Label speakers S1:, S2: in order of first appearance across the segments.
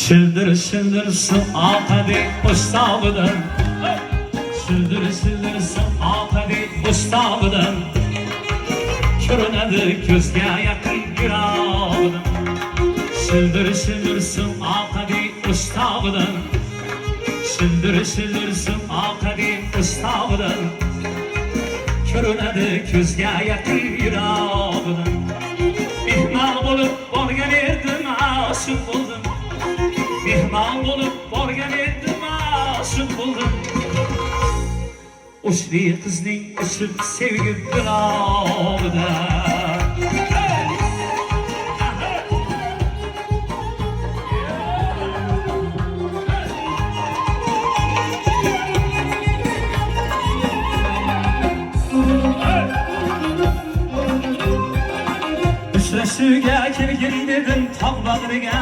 S1: Sildir sildir su akadi ustabıdan, sildir sildir su akadi ustabıdan, körünedi gözge yakın yürağıdan. Sildir sildir su akadi ustabıdan, sildir sildir su akadi ustabıdan, körünedi gözge yakın yürağıdan. Mihmal bulup borgan erdim aşık oldum. Mihman bulup borgan erdim aşık oldum. Uçli kızning uçup sevgi birovida. Uchrashuvga kelgin dedim tog' bag'riga.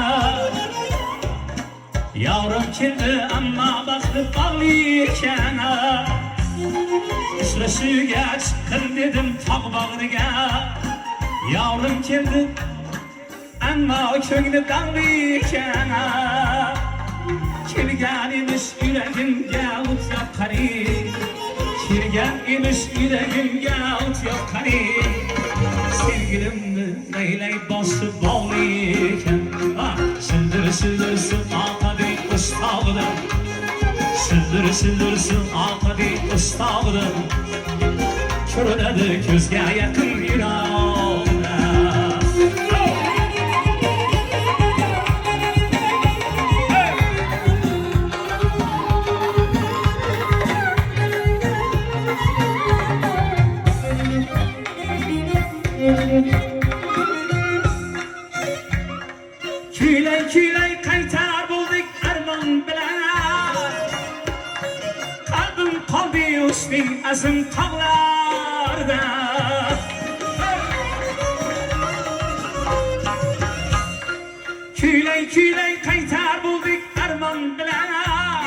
S1: Yavrum keldi ammo baxti bog'li ekan. Uchrashuvga chiqqin dedim tog' bag'riga. Yavrum keldi ammo ko'ngli dog'li ekan. Kelgan emish yuragimga o't yoqqaning, kelgan emish yuragimga o't yoqqaning. Sevgilimni neylay bosib bog'li ekan. Sildir sildir su akadi ustabıdan, sildir sildir su akadi ustabıdan, körünedi gözge yakın yürağına. Küyley küyley kaytar bulduk armon bilan. Kalbim qoldi o'sning azim tog'larda. Küyley küyley kaytar bulduk armon bilan.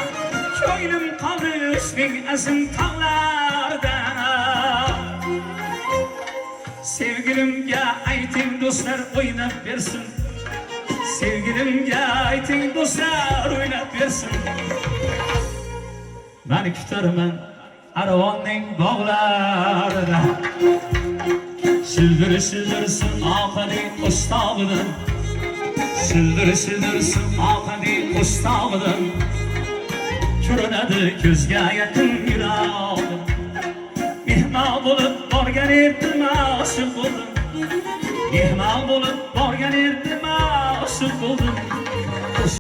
S1: Ko'nglim qoldi o'sning azim tog'larda. Sevgilimga ayting do'stlar o'ynab bersin. Sevgilimge ayting do'stlar o'ynab bersin. Meni kutarman Arvonning bog'larida. Sildir sildirsin oqadi ustabıdan, sildir sildirsin oqadi ustabıdan, ko'rinadi ko'zga yaqin yurağıdan. Mehmon bo'lib borgan erdim aşık oldum. Mehmon bo'lib borgan erdim aşık oldum.